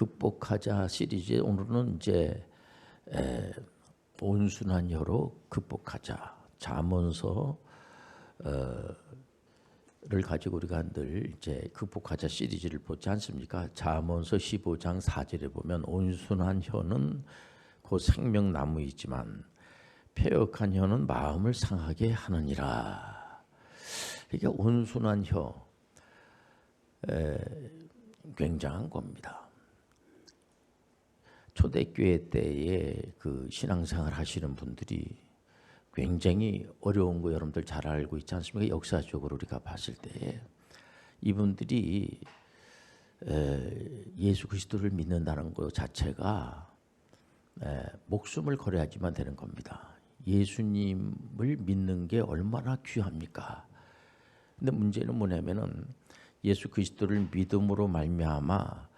극복하자 시리즈 오늘은 이제 온순한 혀로 극복하자 잠언서 를 가지고 우리가 늘 이제 극복하자 시리즈를 보지 않습니까? 잠언서 15장 4절에 보면 온순한 혀는 곧 생명나무이지만 패역한 혀는 마음을 상하게 하느니라. 이게 온순한 혀 굉장한 겁니다. 초대교회 때에 그 신앙생활 하시는 분들이 굉장히 어려운 거 여러분들 잘 알고 있지 않습니까? 역사적으로 우리가 봤을 때 이분들이 예수 그리스도를 믿는다는 것 자체가 목숨을 걸어야지만 되는 겁니다. 예수님을 믿는 게 얼마나 귀합니까? 근데 문제는 뭐냐면은 예수 그리스도를 믿음으로 말미암아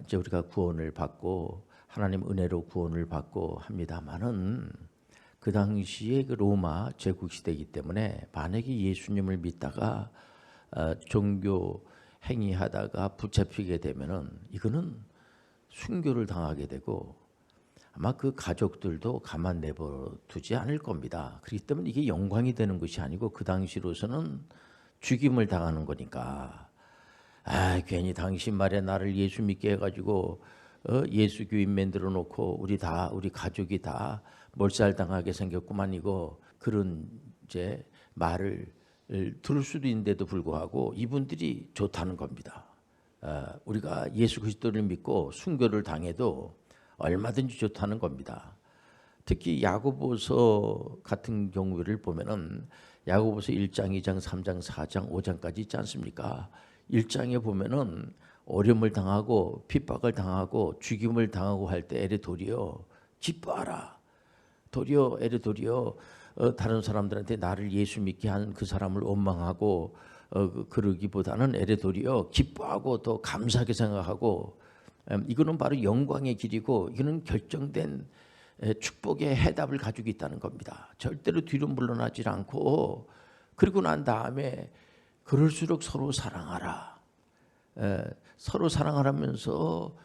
이제 우리가 구원을 받고 하나님 은혜로 구원을 받고 합니다만은 그 당시에 그 로마 제국 시대이기 때문에 만약에 예수님을 믿다가 종교 행위하다가 붙잡히게 되면은 이거는 순교를 당하게 되고 아마 그 가족들도 가만 내버려두지 않을 겁니다. 그렇기 때문에 이게 영광이 되는 것이 아니고 그 당시로서는 죽임을 당하는 거니까 괜히 당신 말에 나를 예수 믿게 해가지고 예수 교인 만들어 놓고 우리 가족이 다 몰살당하게 생겼구만 이거 그런 이제 말을 들을 수도 있는데도 불구하고 이분들이 좋다는 겁니다. 우리가 예수 그리스도를 믿고 순교를 당해도 얼마든지 좋다는 겁니다. 특히 야고보서 같은 경우를 보면은 야고보서 1장, 2장, 3장, 4장, 5장까지 있지 않습니까? 1장에 보면은 어려움을 당하고 핍박을 당하고 죽임을 당하고 할 때 에레 도리어 기뻐하라. 도리어 에레 도리어 다른 사람들한테 나를 예수 믿게 한 그 사람을 원망하고 그러기보다는 에레 도리어 기뻐하고 더 감사하게 생각하고 이거는 바로 영광의 길이고 이거는 결정된 축복의 해답을 가지고 있다는 겁니다. 절대로 뒤로 물러나지 않고 그리고 난 다음에 그럴수록 서로 사랑하라. 서로 사랑하라면서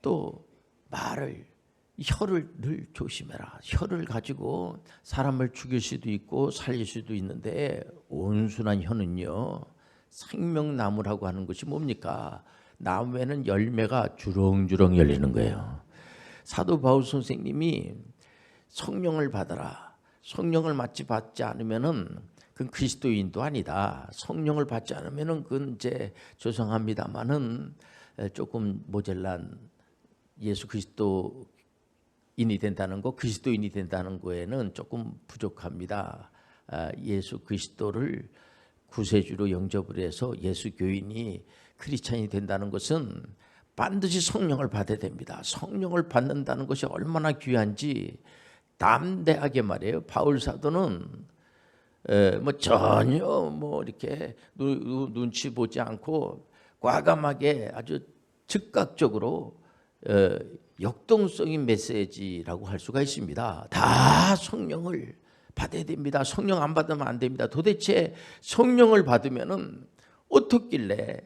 또 혀를 늘 조심해라. 혀를 가지고 사람을 죽일 수도 있고 살릴 수도 있는데 온순한 혀는요 생명나무라고 하는 것이 뭡니까? 나무에는 열매가 주렁주렁 열리는 거예요. 사도 바울 선생님이 성령을 받아라. 성령을 받지 않으면은 그건 그리스도인도 아니다. 성령을 받지 않으면은 그건 이제 죄송합니다만은 조금 모자란 예수 그리스도인이 된다는 거, 그리스도인이 된다는 거에는 조금 부족합니다. 예수 그리스도를 구세주로 영접을 해서 예수 교인이 크리스찬이 된다는 것은 반드시 성령을 받아야 됩니다. 성령을 받는다는 것이 얼마나 귀한지 담대하게 말해요. 바울 사도는 전혀 이렇게 눈치 보지 않고 과감하게 아주 즉각적으로 역동적인 메시지라고 할 수가 있습니다. 다 성령을 받아야 됩니다. 성령 안 받으면 안 됩니다. 도대체 성령을 받으면은 어떻길래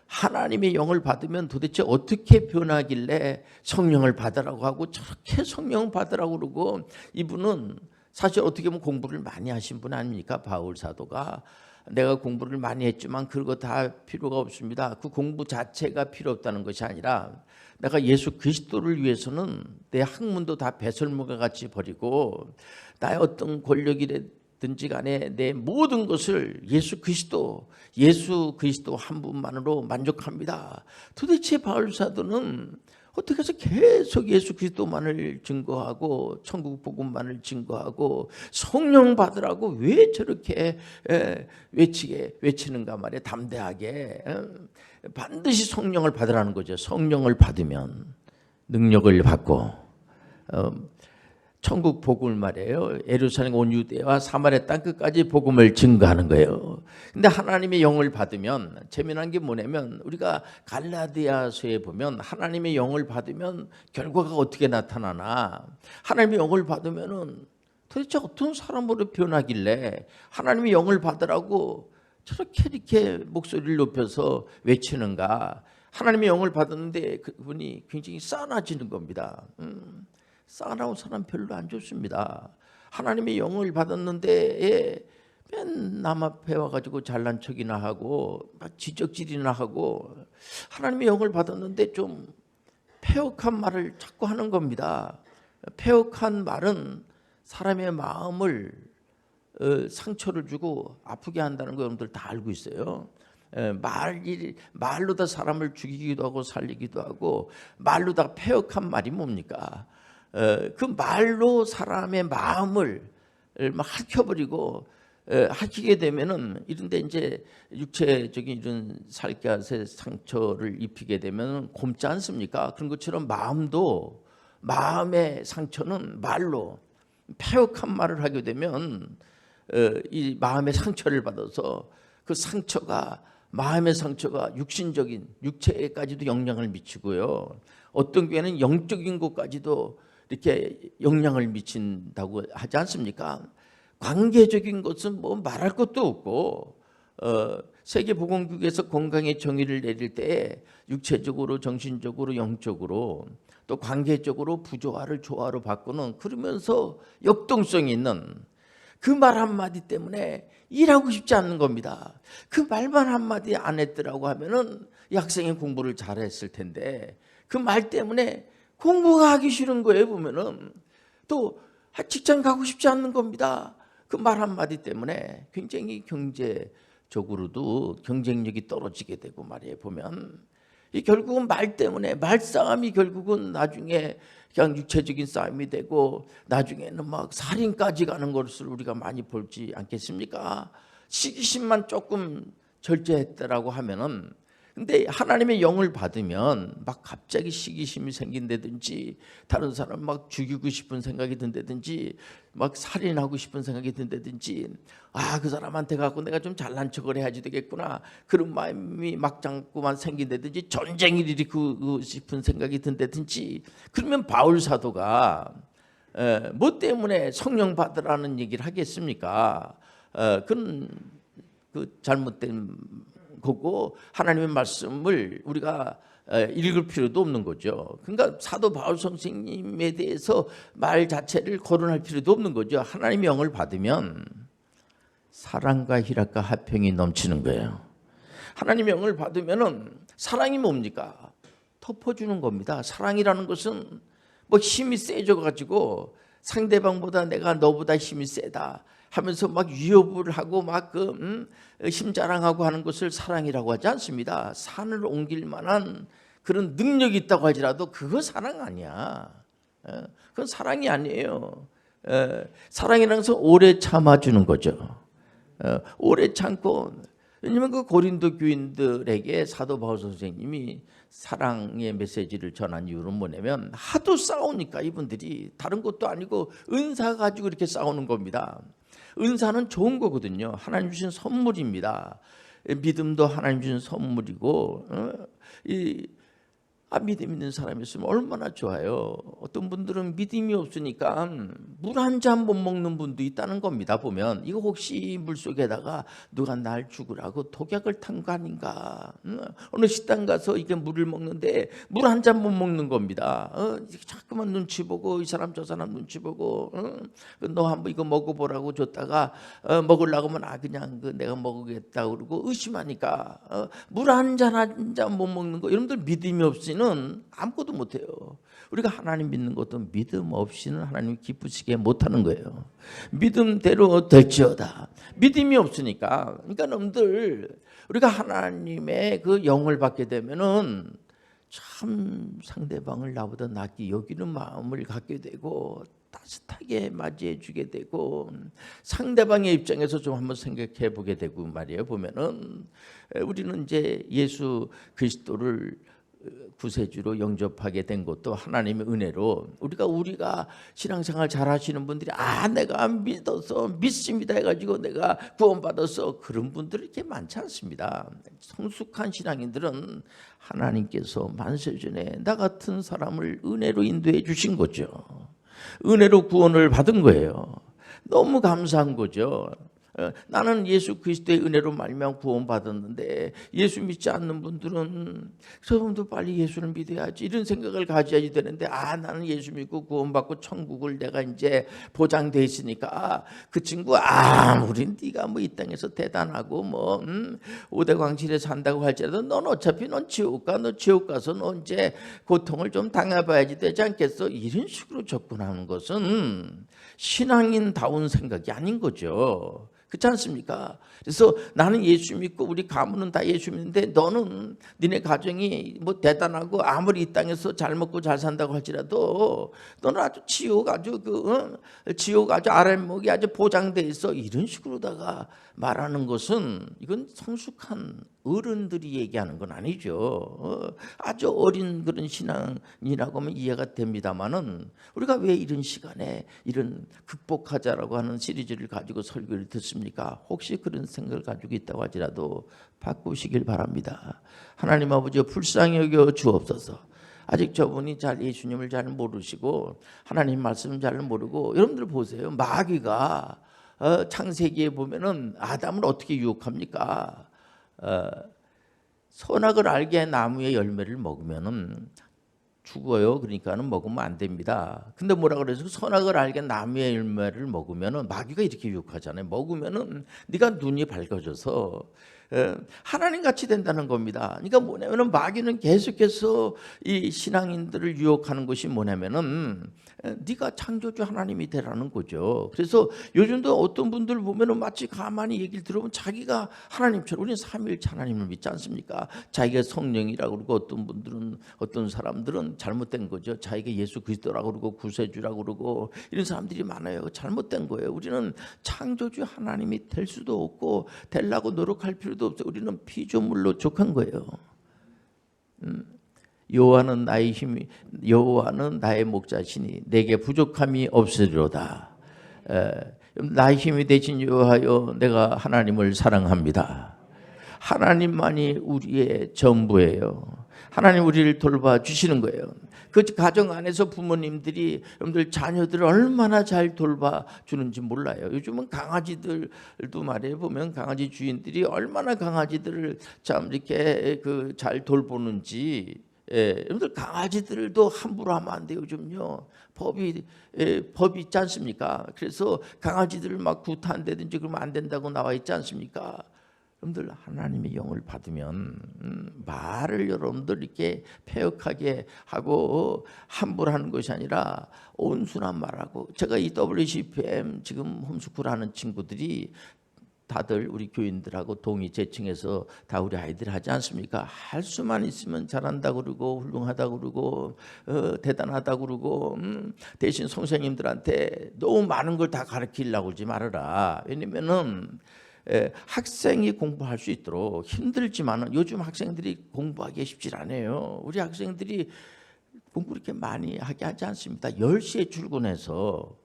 하나님의 영을 받으면 도대체 어떻게 변하길래 성령을 받으라고 하고 저렇게 성령 받으라고 그러고 이분은 사실 어떻게 보면 공부를 많이 하신 분 아닙니까? 바울 사도가 내가 공부를 많이 했지만 그거 다 필요가 없습니다. 그 공부 자체가 필요 없다는 것이 아니라 내가 예수 그리스도를 위해서는 내 학문도 다 배설물과 같이 버리고 나의 어떤 권력이든지 간에 내 모든 것을 예수 그리스도 한 분만으로 만족합니다. 도대체 바울 사도는 어떻게 해서 계속 예수 그리스도만을 증거하고 천국 복음만을 증거하고 성령 받으라고 왜 저렇게 외치는가 말이에요. 담대하게 반드시 성령을 받으라는 거죠. 성령을 받으면 능력을 받고 천국 복음을 말이에요. 예루살렘 온 유대와 사마리아 땅 끝까지 복음을 증거하는 거예요. 근데 하나님의 영을 받으면 재미난 게 뭐냐면 우리가 갈라디아서에 보면 하나님의 영을 받으면 결과가 어떻게 나타나나 하나님의 영을 받으면은 도대체 어떤 사람으로 변하길래 하나님의 영을 받으라고 저렇게 이렇게 목소리를 높여서 외치는가? 하나님의 영을 받았는데 그분이 굉장히 싸나지는 겁니다. 싸나운 사람 별로 안 좋습니다. 하나님의 영을 받았는데 맨 남 앞에 와가지고 잘난 척이나 하고 막 지적질이나 하고, 하나님의 영을 받았는데 좀 패역한 말을 자꾸 하는 겁니다. 패역한 말은 사람의 마음을 상처를 주고 아프게 한다는 거 여러분들 다 알고 있어요. 말로 다 사람을 죽이기도 하고 살리기도 하고, 말로 다 패역한 말이 뭡니까? 그 말로 사람의 마음을 막 핥혀버리고, 핥히게 되면은 이런데 이제 육체적인 이런 살갗에 상처를 입히게 되면 곪지 않습니까? 그런 것처럼 마음도, 마음의 상처는 말로 패역한 말을 하게 되면 이 마음의 상처를 받아서 그 상처가, 마음의 상처가 육신적인 육체에까지도 영향을 미치고요. 어떤 교회는 영적인 것까지도 이렇게 영향을 미친다고 하지 않습니까? 관계적인 것은 뭐 말할 것도 없고, 세계보건국에서 건강의 정의를 내릴 때 육체적으로, 정신적으로, 영적으로 또 관계적으로 부조화를 조화로 바꾸는, 그러면서 역동성이 있는 그 말 한마디 때문에 일하고 싶지 않는 겁니다. 그 말만 한마디 안 했더라고 하면은 이 학생이 공부를 잘했을 텐데 그 말 때문에 공부가 하기 싫은 거예요. 보면은 또 직장 가고 싶지 않는 겁니다. 그 말 한마디 때문에 굉장히 경제적으로도 경쟁력이 떨어지게 되고 말이에요. 보면 이 결국은 말 때문에, 말싸움이 결국은 나중에 그냥 육체적인 싸움이 되고 나중에는 막 살인까지 가는 것을 우리가 많이 볼지 않겠습니까? 시기심만 조금 절제했다라고 하면은, 근데 하나님의 영을 받으면 막 갑자기 시기심이 생긴다든지, 다른 사람 막 죽이고 싶은 생각이 든다든지, 막 살인하고 싶은 생각이 든다든지, 그 사람한테 갖고 내가 좀 잘난 척을 해야지 되겠구나, 그런 마음이 막 자꾸만 생긴다든지, 전쟁을 일으키고 싶은 생각이 든다든지. 그러면 바울 사도가 뭐 때문에 성령 받으라는 얘기를 하겠습니까? 그건 그 잘못된 거고 하나님의 말씀을 우리가 읽을 필요도 없는 거죠. 그러니까 사도 바울 선생님에 대해서 말 자체를 거론할 필요도 없는 거죠. 하나님의 영을 받으면 사랑과 희락과 화평이 넘치는 거예요. 하나님의 영을 받으면은 사랑이 뭡니까? 덮어주는 겁니다. 사랑이라는 것은 뭐 힘이 세져 가지고 상대방보다 내가 너보다 힘이 세다 하면서 막 위협을 하고 막 힘 자랑하고 하는 것을 사랑이라고 하지 않습니다. 산을 옮길 만한 그런 능력이 있다고 하지라도 그거 사랑 아니야. 그건 사랑이 아니에요. 사랑이라는 것은 오래 참아주는 거죠. 오래 참고, 왜냐하면 그 고린도 교인들에게 사도 바울 선생님이 사랑의 메시지를 전한 이유는 뭐냐면, 하도 싸우니까 이분들이, 다른 것도 아니고 은사 가지고 이렇게 싸우는 겁니다. 은사는 좋은 거거든요. 하나님 주신 선물입니다. 믿음도 하나님 주신 선물이고, 믿음 있는 사람이 있으면 얼마나 좋아요. 어떤 분들은 믿음이 없으니까 물 한 잔 못 먹는 분도 있다는 겁니다. 보면 이거 혹시 물속에다가 누가 날 죽으라고 독약을 탄 거 아닌가. 어느 식당 가서 이게 물을 먹는데 물 한 잔 못 먹는 겁니다. 자꾸만 눈치 보고, 이 사람 저 사람 눈치 보고, 너 한번 이거 먹어보라고 줬다가 먹으려고 하면 그냥 내가 먹겠다 그러고 의심하니까 물 한 잔 못 먹는 거. 여러분들 믿음이 없으니 아무것도 못해요. 우리가 하나님 믿는 것도 믿음 없이는 하나님 기쁘시게 못하는 거예요. 믿음대로 될지어다. 믿음이 없으니까. 그러니까 여러분들, 우리가 하나님의 그 영을 받게 되면은 참 상대방을 나보다 낫게 여기는 마음을 갖게 되고, 따뜻하게 맞이해 주게 되고, 상대방의 입장에서 좀 한번 생각해 보게 되고 말이에요. 보면은 우리는 이제 예수 그리스도를 구세주로 영접하게 된 것도 하나님의 은혜로, 우리가 신앙생활 잘 하시는 분들이 내가 믿습니다 해가지고 내가 구원받아서, 그런 분들이 이렇게 많지 않습니다. 성숙한 신앙인들은 하나님께서 만세전에 나 같은 사람을 은혜로 인도해 주신 거죠. 은혜로 구원을 받은 거예요. 너무 감사한 거죠. 나는 예수 그리스도의 은혜로 말미암아 구원받았는데 예수 믿지 않는 분들은 저분도 빨리 예수를 믿어야지 이런 생각을 가져야지 되는데 나는 예수 믿고 구원받고 천국을 내가 이제 보장돼 있으니까 그 친구 아무리 네가 뭐 이 땅에서 대단하고 뭐 5대 광실에 산다고 할지라도 넌 어차피 넌 지옥 가. 너 지옥 가서 너 이제 고통을 좀 당해봐야지 되지 않겠어? 이런 식으로 접근하는 것은 신앙인다운 생각이 아닌 거죠. 그렇지 않습니까? 그래서 나는 예수 믿고 우리 가문은 다 예수 믿는데 너는 니네 가정이 뭐 대단하고 아무리 이 땅에서 잘 먹고 잘 산다고 할지라도 너는 아주 지옥 아주 지옥 아주 아랫목이 아주 보장돼 있어. 이런 식으로다가 말하는 것은 이건 성숙한 어른들이 얘기하는 건 아니죠. 아주 어린 그런 신앙이라고 하면 이해가 됩니다만은 우리가 왜 이런 시간에 이런 극복하자라고 하는 시리즈를 가지고 설교를 듣습니까? 혹시 그런 생각을 가지고 있다고 할지라도 바꾸시길 바랍니다. 하나님 아버지 불쌍히 여겨 주옵소서. 아직 저분이 잘 예수님을 잘 모르시고 하나님 말씀을 잘 모르고 여러분들 보세요. 마귀가 창세기에 보면은 아담을 어떻게 유혹합니까? 선악을 알게 나무의 열매를 먹으면은 죽어요. 그러니까는 먹으면 안 됩니다. 근데 뭐라 그래서 선악을 알게 나무의 열매를 먹으면은 마귀가 이렇게 유혹하잖아요. 먹으면은 네가 눈이 밝아져서 하나님 같이 된다는 겁니다. 그러니까 뭐냐면은 마귀는 계속해서 이 신앙인들을 유혹하는 것이 뭐냐면은 네가 창조주 하나님이 되라는 거죠. 그래서 요즘도 어떤 분들 보면은 마치 가만히 얘기를 들어보면 자기가 하나님처럼 우리는 삼위일체 하나님을 믿지 않습니까? 자기가 성령이라고 그러고 어떤 분들은 어떤 사람들은 잘못된 거죠. 자기가 예수 그리스도라고 그러고 구세주라고 그러고 이런 사람들이 많아요. 잘못된 거예요. 우리는 창조주 하나님이 될 수도 없고 되려고 노력할 필요도 없어요. 우리는 피조물로 족한 거예요. 여호와는 나의 힘이 여호와는 나의 목자시니 내게 부족함이 없으리로다. 나의 힘이 되신 여호와여 내가 하나님을 사랑합니다. 하나님만이 우리의 전부예요. 하나님 우리를 돌봐주시는 거예요. 그 가정 안에서 부모님들이 여러분들 자녀들을 얼마나 잘 돌봐주는지 몰라요. 요즘은 강아지들도 말이에요. 보면 강아지 주인들이 얼마나 강아지들을 참 이렇게 잘 돌보는지. 여러분들 강아지들도 함부로 하면 안 돼요. 요즘요 법이 있지 않습니까? 그래서 강아지들을 막 구타한다든지 그러면 안 된다고 나와 있지 않습니까? 여러분들 하나님의 영을 받으면 말을 여러분들 이렇게 패역하게 하고 함부로 하는 것이 아니라 온순한 말하고 제가 이 WCPM 지금 홈스쿨 하는 친구들이 다들 우리 교인들하고 동의 재층에서 다 우리 아이들 하지 않습니까? 할 수만 있으면 잘한다고 그러고 훌륭하다고 그러고 대단하다고 그러고 대신 선생님들한테 너무 많은 걸 다 가르치려고 그러지 말아라. 왜냐면은 학생이 공부할 수 있도록 힘들지만은 요즘 학생들이 공부하기 쉽지 않아요. 우리 학생들이 공부 이렇게 많이 하게 하지 않습니다. 10시에 출근해서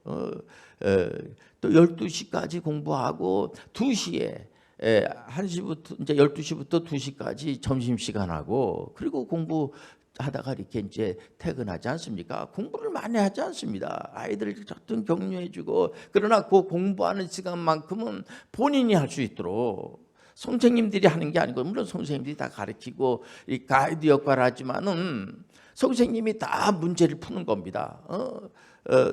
또 12시까지 공부하고 2시에 1시부터 이제 12시부터 2시까지 점심시간하고 그리고 공부하다가 이렇게 이제 퇴근하지 않습니까? 공부를 많이 하지 않습니다. 아이들을 어떤 격려해주고 그러나 그 공부하는 시간만큼은 본인이 할 수 있도록 선생님들이 하는 게 아니고 물론 선생님들이 다 가르치고 이 가이드 역할을 하지만은 선생님이 다 문제를 푸는 겁니다.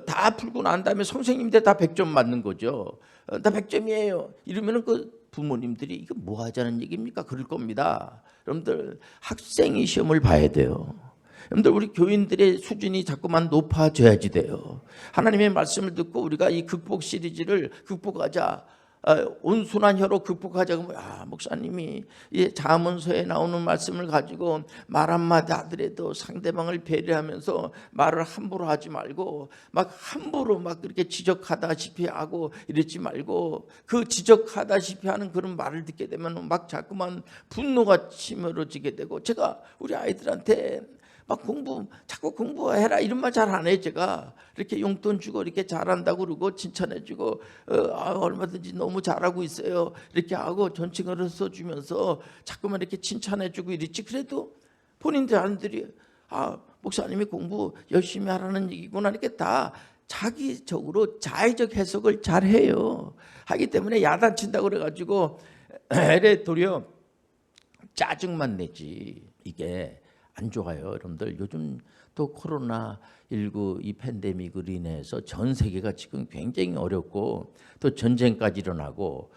다 풀고 난 다음에 선생님들 다 100점 맞는 거죠. 다 100점이에요. 이러면은 그 부모님들이 이거 뭐 하자는 얘기입니까? 그럴 겁니다. 여러분들 학생이 시험을 봐야 돼요. 여러분들 우리 교인들의 수준이 자꾸만 높아져야지 돼요. 하나님의 말씀을 듣고 우리가 이 극복 시리즈를 극복하자. 온순한 혀로 극복하자. 목사님이 이 잠언서에 나오는 말씀을 가지고 말 한마디 하더라도 상대방을 배려하면서 말을 함부로 하지 말고 막 함부로 막 그렇게 지적하다시피 하고 이러지 말고 그 지적하다시피 하는 그런 말을 듣게 되면 막 자꾸만 분노가 치밀어지게 되고 제가 우리 아이들한테 막 자꾸 공부해라 이런 말 잘 안 해요. 제가 이렇게 용돈 주고 이렇게 잘한다고 그러고 칭찬해주고 얼마든지 너무 잘하고 있어요 이렇게 하고 존칭을 써주면서 자꾸만 이렇게 칭찬해주고 이랬지. 그래도 본인들 아들이 목사님이 공부 열심히 하라는 얘기구나 이렇게 다 자기적으로 자의적 해석을 잘해요. 하기 때문에 야단친다고 그래가지고 애래 도리어 짜증만 내지 이게 안 좋아요. 여러분들 요즘 또 코로나19 이 팬데믹으로 인해서 전 세계가 지금 굉장히 어렵고 또 전쟁까지 일어나고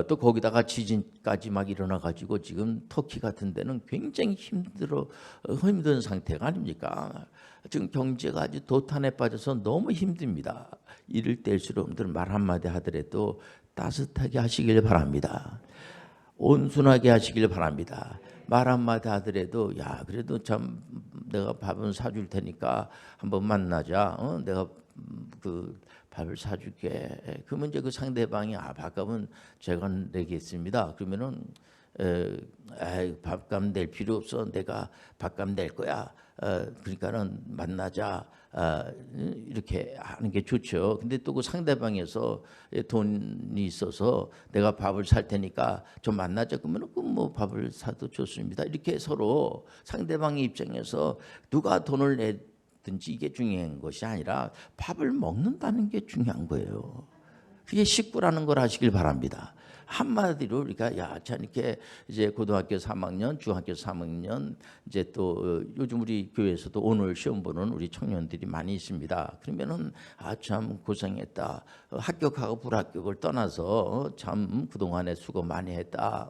또 거기다가 지진까지 막 일어나가지고 지금 터키 같은 데는 굉장히 힘든 상태가 아닙니까? 지금 경제가 아주 도탄에 빠져서 너무 힘듭니다. 이럴 때일수록 여러분들 말 한마디 하더라도 따뜻하게 하시길 바랍니다. 온순하게 하시길 바랍니다. 말 한마디 하더라도 야 그래도 참 내가 밥은 사줄 테니까 한번 만나자. 내가 그 밥을 사줄게. 그러면 이제 그 상대방이 밥값은 제가 내겠습니다. 그러면은 밥값 낼 필요 없어. 내가 밥값 낼 거야. 그러니까는 만나자. 이렇게 하는 게 좋죠. 근데 또 그 상대방에서 돈이 있어서 내가 밥을 살 테니까 좀 만나자. 그러면 뭐 밥을 사도 좋습니다. 이렇게 서로 상대방의 입장에서 누가 돈을 내든지 이게 중요한 것이 아니라 밥을 먹는다는 게 중요한 거예요. 그게 식구라는 걸 아시길 바랍니다. 한마디로 우리가 참 이렇게 이제 고등학교 3학년, 중학교 3학년 이제 또 요즘 우리 교회에서도 오늘 시험 보는 우리 청년들이 많이 있습니다. 그러면은 참 고생했다. 합격하고 불합격을 떠나서 참 그동안에 수고 많이 했다.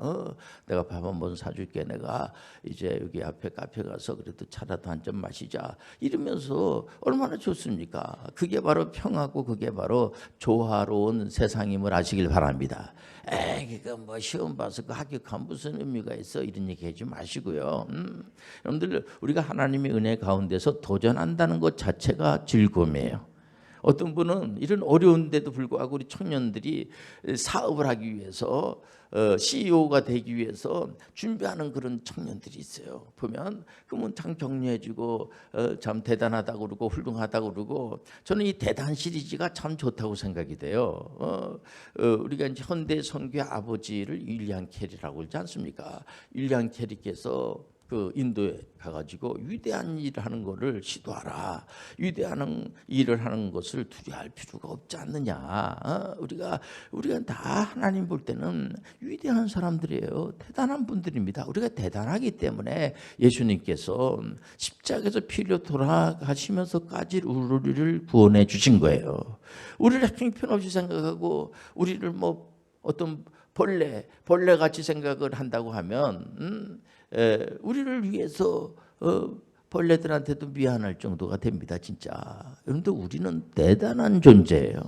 내가 밥 한번 사줄게. 내가 이제 여기 앞에 카페 가서 그래도 차라도 한 잔 마시자. 이러면서 얼마나 좋습니까? 그게 바로 평화고 그게 바로 조화로운 세상임을 아시길 바랍니다. 그거 뭐 시험 봐서 그 합격한 무슨 의미가 있어? 이런 얘기 하지 마시고요. 여러분들 우리가 하나님의 은혜 가운데서 도전한다는 것 자체가 즐거움이에요. 어떤 분은 이런 어려운데도 불구하고 우리 청년들이 사업을 하기 위해서 CEO가 되기 위해서 준비하는 그런 청년들이 있어요. 보면 그러면 참 격려해주고 참 대단하다고 그러고 훌륭하다고 그러고 저는 이 대단 시리즈가 참 좋다고 생각이 돼요. 우리가 이제 현대 선교의 아버지를 윌리엄 캐리라고 그러지 않습니까? 윌리엄 캐리께서 그 인도에 가가지고 위대한 일을 하는 것을 시도하라. 위대한 일을 하는 것을 두려워할 필요가 없지 않느냐. 우리가 다 하나님 볼 때는 위대한 사람들이에요. 대단한 분들입니다. 우리가 대단하기 때문에 예수님께서 십자가에서 피로 돌아가시면서까지 우리를 구원해 주신 거예요. 우리를 형편없이 생각하고 우리를 뭐 어떤 벌레같이 생각을 한다고 하면 우리를 위해서 벌레들한테도 미안할 정도가 됩니다. 진짜. 여러분들 우리는 대단한 존재예요.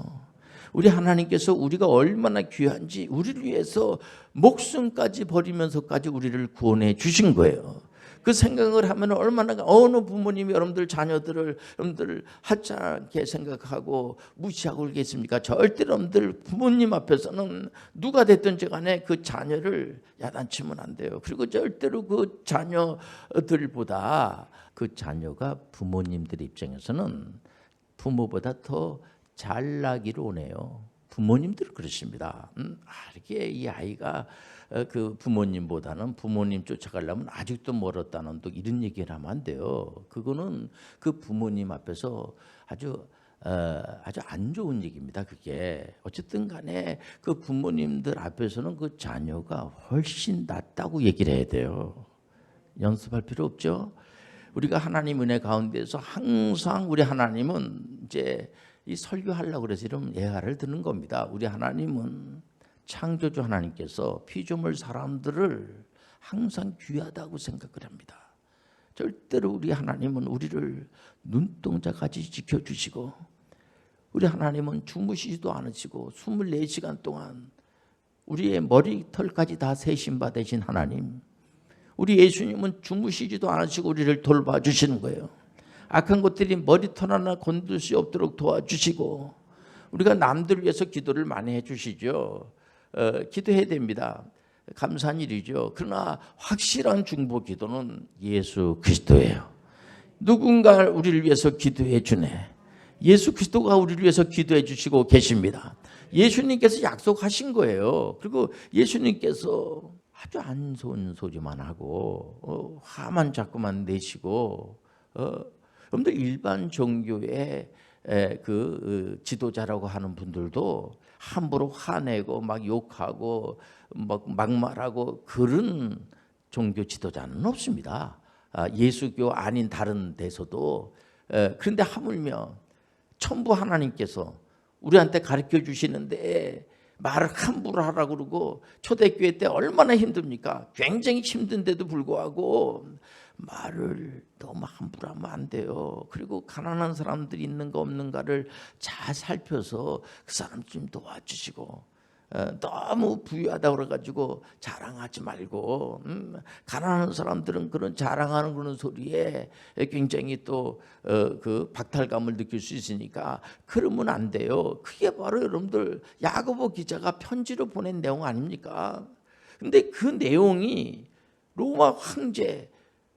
우리 하나님께서 우리가 얼마나 귀한지 우리를 위해서 목숨까지 버리면서까지 우리를 구원해 주신 거예요. 그 생각을 하면 얼마나 어느 부모님이 여러분들 자녀들을 여러분들 하찮게 생각하고 무시하고 그러겠습니까? 절대로 여러분들 부모님 앞에서는 누가 됐든지 간에 그 자녀를 야단치면 안 돼요. 그리고 절대로 그 자녀들보다 그 자녀가 부모님들 입장에서는 부모보다 더 잘나기를 원해요. 부모님들 그러십니다. 이렇게 이 아이가 그 부모님보다는 부모님 쫓아가려면 아직도 멀었다는 또 이런 얘기를 하면 안 돼요. 그거는 그 부모님 앞에서 아주 안 좋은 얘기입니다. 그게 어쨌든 간에 그 부모님들 앞에서는 그 자녀가 훨씬 낫다고 얘기를 해야 돼요. 연습할 필요 없죠. 우리가 하나님 은혜 가운데서 항상 우리 하나님은 이제 이 설교하려고 그래서 이런 예화를 드는 겁니다. 우리 하나님은 창조주 하나님께서 피조물 사람들을 항상 귀하다고 생각을 합니다. 절대로 우리 하나님은 우리를 눈동자같이 지켜주시고 우리 하나님은 주무시지도 않으시고 24시간 동안 우리의 머리털까지 다 세신 바 되신 하나님, 우리 예수님은 주무시지도 않으시고 우리를 돌봐주시는 거예요. 악한 것들이 머리털 하나 건들 수 없도록 도와주시고 우리가 남들을 위해서 기도를 많이 해주시죠. 기도해야 됩니다. 감사한 일이죠. 그러나 확실한 중보 기도는 예수 그리스도예요. 누군가 우리를 위해서 기도해 주네. 예수 그리스도가 우리를 위해서 기도해 주시고 계십니다. 예수님께서 약속하신 거예요. 그리고 예수님께서 아주 안 좋은 소리만 하고 화만 자꾸만 내시고 여러분들 일반 종교에 지도자라고 하는 분들도 함부로 화내고 막 욕하고 막 막말하고 그런 종교 지도자는 없습니다. 예수교 아닌 다른 데서도. 그런데 하물며 천부 하나님께서 우리한테 가르쳐 주시는데 말을 함부로 하라고 그러고, 초대교회 때 얼마나 힘듭니까? 굉장히 힘든데도 불구하고 말을 너무 함부로 하면 안 돼요. 그리고 가난한 사람들이 있는가 없는가를 잘 살펴서 그 사람 좀 도와주시고, 너무 부유하다고 그래가지고 자랑하지 말고, 가난한 사람들은 그런 자랑하는 그런 소리에 굉장히 또 그 박탈감을 느낄 수 있으니까 그러면 안 돼요. 그게 바로 여러분들 야고보 기자가 편지로 보낸 내용 아닙니까? 근데 그 내용이 로마 황제,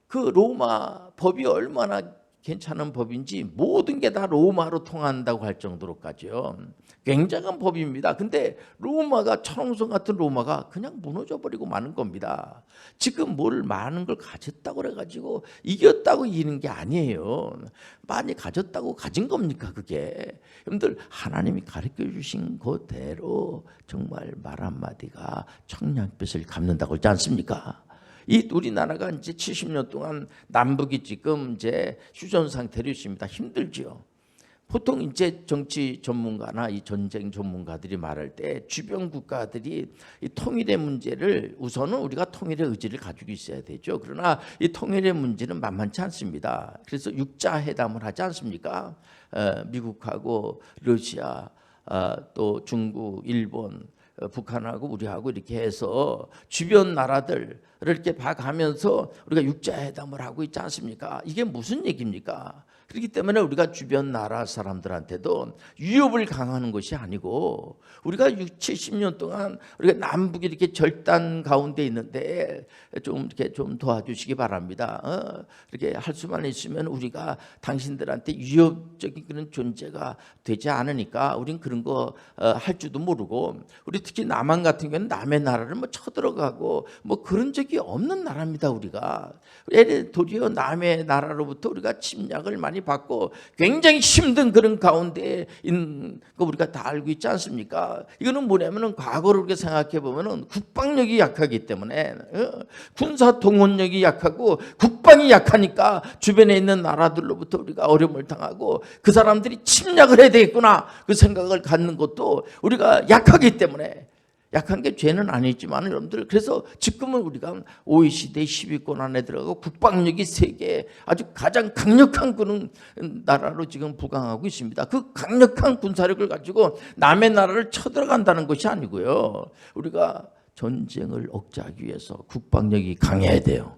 그 로마 법이 얼마나 괜찮은 법인지 모든 게 다 로마로 통한다고 할 정도로까지요. 굉장한 법입니다. 근데 로마가, 천홍성 같은 로마가 그냥 무너져버리고 마는 겁니다. 지금 뭘 많은 걸 가졌다고 그래가지고 이겼다고 이기는 게 아니에요. 많이 가졌다고 가진 겁니까 그게? 여러분들 하나님이 가르쳐 주신 그대로 정말 말 한마디가 청량빛을 갚는다고 하지 않습니까? 이 우리나라가 이제 70년 동안 남북이 지금 이제 휴전 상태로 있습니다. 힘들지요. 보통 이제 정치 전문가나 이 전쟁 전문가들이 말할 때 주변 국가들이 이 통일의 문제를, 우선은 우리가 통일의 의지를 가지고 있어야 되죠. 그러나 이 통일의 문제는 만만치 않습니다. 그래서 육자 회담을 하지 않습니까? 미국하고 러시아, 또 중국, 일본, 북한하고 우리하고 이렇게 해서 주변 나라들을 이렇게 봐가면서 우리가 육자회담을 하고 있지 않습니까? 이게 무슨 얘기입니까? 그렇기 때문에 우리가 주변 나라 사람들한테도 위협을 강하는 것이 아니고, 우리가 60, 70년 동안 우리가 남북이 이렇게 절단 가운데 있는데 좀 이렇게 좀 도와주시기 바랍니다. 이렇게 할 수만 있으면 우리가 당신들한테 위협적인 그런 존재가 되지 않으니까 우린 그런 거 할 줄도 모르고, 우리 특히 남한 같은 경우는 남의 나라를 뭐 쳐들어가고 뭐 그런 적이 없는 나라입니다. 우리가 도리어 남의 나라로부터 우리가 침략을 많이 받고 굉장히 힘든 그런 가운데 있는 거 우리가 다 알고 있지 않습니까? 이거는 뭐냐면은 과거를 우리가 생각해 보면은 국방력이 약하기 때문에, 군사 동원력이 약하고 국방이 약하니까 주변에 있는 나라들로부터 우리가 어려움을 당하고 그 사람들이 침략을 해야 되겠구나 그 생각을 갖는 것도 우리가 약하기 때문에. 약한 게 죄는 아니지만 여러분들, 그래서 지금은 우리가 OECD 10위권 안에 들어가고 국방력이 세계 아주 가장 강력한 그런 나라로 지금 부강하고 있습니다. 그 강력한 군사력을 가지고 남의 나라를 쳐들어간다는 것이 아니고요. 우리가 전쟁을 억제하기 위해서 국방력이 강해야 돼요.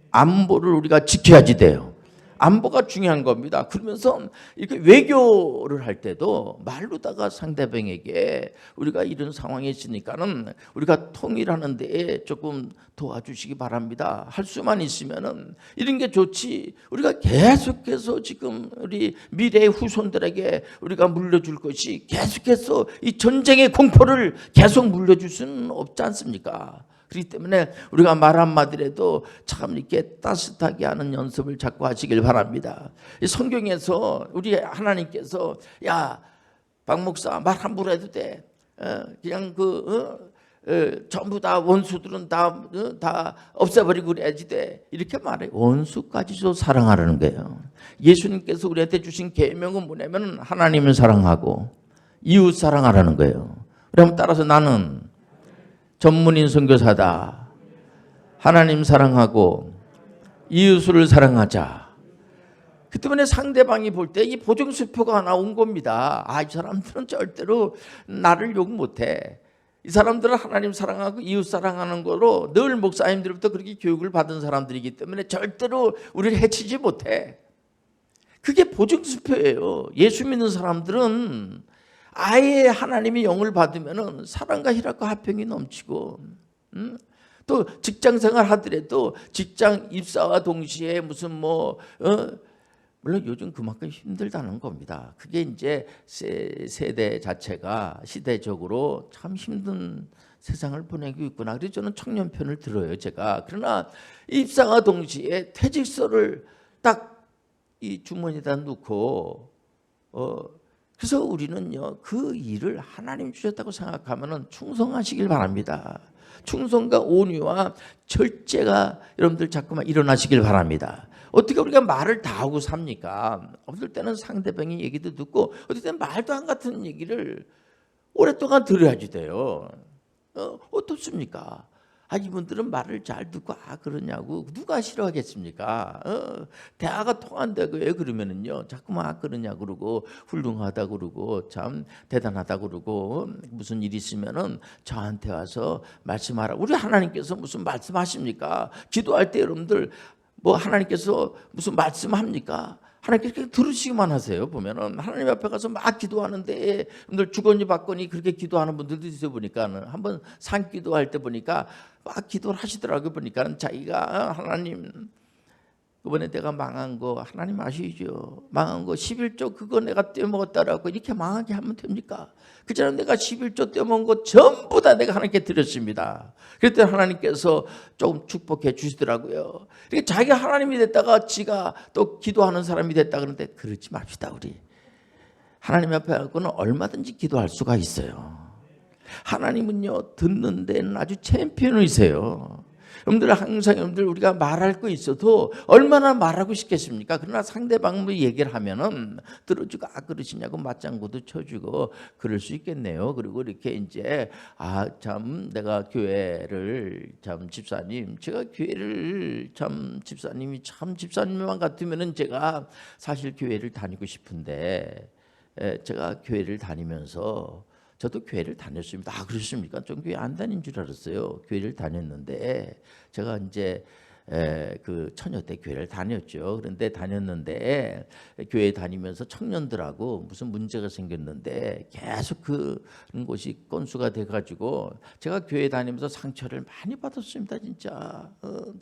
안보를 우리가 지켜야지 돼요. 안보가 중요한 겁니다. 그러면서 이렇게 외교를 할 때도 말로다가 상대방에게 우리가 이런 상황에 있으니까는 우리가 통일하는 데에 조금 도와주시기 바랍니다. 할 수만 있으면은 이런 게 좋지. 우리가 계속해서 지금 우리 미래의 후손들에게 우리가 물려줄 것이 계속해서 이 전쟁의 공포를 계속 물려줄 수는 없지 않습니까? 그렇기 때문에 우리가 말 한마디라도 참 이렇게 따뜻하게 하는 연습을 자꾸 하시길 바랍니다. 이 성경에서 우리 하나님께서, 야, 박 목사 말 함부로 해도 돼. 그냥 전부 다 원수들은 다 없애버리고 그래야지 돼. 이렇게 말해. 원수까지도 사랑하라는 거예요. 예수님께서 우리한테 주신 계명은 뭐냐면 하나님을 사랑하고 이웃 사랑하라는 거예요. 그럼 따라서 나는 전문인 선교사다. 하나님 사랑하고 이웃을 사랑하자. 그 때문에 상대방이 볼 때 이 보정수표가 나온 겁니다. 이 사람들은 절대로 나를 욕 못해. 이 사람들은 하나님 사랑하고 이웃 사랑하는 거로 늘 목사님들부터 그렇게 교육을 받은 사람들이기 때문에 절대로 우리를 해치지 못해. 그게 보증수표예요. 예수 믿는 사람들은 아예 하나님의 영을 받으면 사랑과 희락과 화평이 넘치고, 또 직장생활 하더라도 직장 입사와 동시에 무슨 물론 요즘 그만큼 힘들다는 겁니다. 그게 이제 세대 자체가 시대적으로 참 힘든 세상을 보내고 있구나. 그래서 저는 청년 편을 들어요, 제가. 그러나 입사와 동시에 퇴직서를 딱 이 주머니에다 놓고 그래서 우리는요 그 일을 하나님 주셨다고 생각하면은 충성하시길 바랍니다. 충성과 온유와 절제가 여러분들 자꾸만 일어나시길 바랍니다. 어떻게 우리가 말을 다 하고 삽니까? 어떨 때는 상대방의 얘기도 듣고 어떨 때는 말도 안 같은 얘기를 오랫동안 들어야지 돼요. 어떻습니까? 이분들은 말을 잘 듣고 그러냐고 누가 싫어하겠습니까? 대화가 통한다고 왜 그러면은요 자꾸만 그러냐 그러고 훌륭하다 그러고 참 대단하다 그러고 무슨 일 있으면은 저한테 와서 말씀하라. 우리 하나님께서 무슨 말씀하십니까? 기도할 때 여러분들 뭐 하나님께서 무슨 말씀합니까? 하나님께서 들으시기만 하세요. 보면은 하나님 앞에 가서 막 기도하는데 여러분들 주거니 받거니 그렇게 기도하는 분들도 있어 보니까는 한번 산기도할 때 보니까 막 기도를 하시더라고요. 보니까는 자기가 하나님 이번에 내가 망한 거 하나님 아시죠? 망한 거 11조 그거 내가 떼먹었다라고 이렇게 망하게 하면 됩니까? 그전에 내가 11조 떼먹은 거 전부 다 내가 하나님께 드렸습니다. 그랬더니 하나님께서 조금 축복해 주시더라고요. 그러니까 자기가 하나님이 됐다가 지가 또 기도하는 사람이 됐다 그러는데 그러지 맙시다 우리. 하나님 앞에 하고는 얼마든지 기도할 수가 있어요. 하나님은요 듣는 데는 아주 챔피언이세요. 여러분들 항상 여러분들 우리가 말할 거 있어도 얼마나 말하고 싶겠습니까? 그러나 상대방 얘기를 하면은 들어주고 그러시냐고 맞장구도 쳐주고 그럴 수 있겠네요. 그리고 이렇게 이제 참 내가 교회를 참 집사님 제가 교회를 참 집사님이 참 집사님만 같으면은 제가 사실 교회를 다니고 싶은데 제가 교회를 다니면서 저도 교회를 다녔습니다. 그렇습니까? 좀 교회 안 다닌 줄 알았어요. 교회를 다녔는데 제가 이제 그 처녀 때 교회를 다녔죠. 그런데 다녔는데 교회 다니면서 청년들하고 무슨 문제가 생겼는데 계속 그런 곳이 건수가 돼가지고 제가 교회 다니면서 상처를 많이 받았습니다. 진짜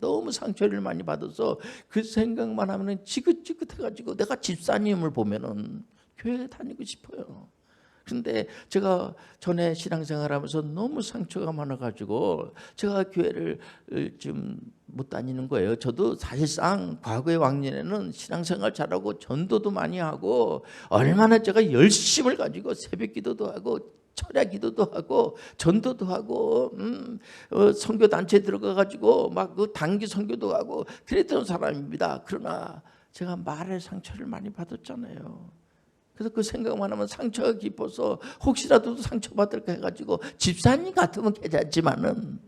너무 상처를 많이 받아서 그 생각만 하면은 지긋지긋해가지고 내가 집사님을 보면은 교회 다니고 싶어요. 근데 제가 전에 신앙생활하면서 너무 상처가 많아가지고 제가 교회를 좀 못 다니는 거예요. 저도 사실상 과거의 왕년에는 신앙생활 잘하고 전도도 많이 하고 얼마나 제가 열심을 가지고 새벽기도도 하고 철야기도도 하고 전도도 하고 선교 단체 들어가가지고 막 그 단기 선교도 하고 그랬던 사람입니다. 그러나 제가 말에 상처를 많이 받았잖아요. 그래서 그 생각만 하면 상처가 깊어서 혹시라도 상처받을까 해가지고 집사님 같으면 괜찮지만은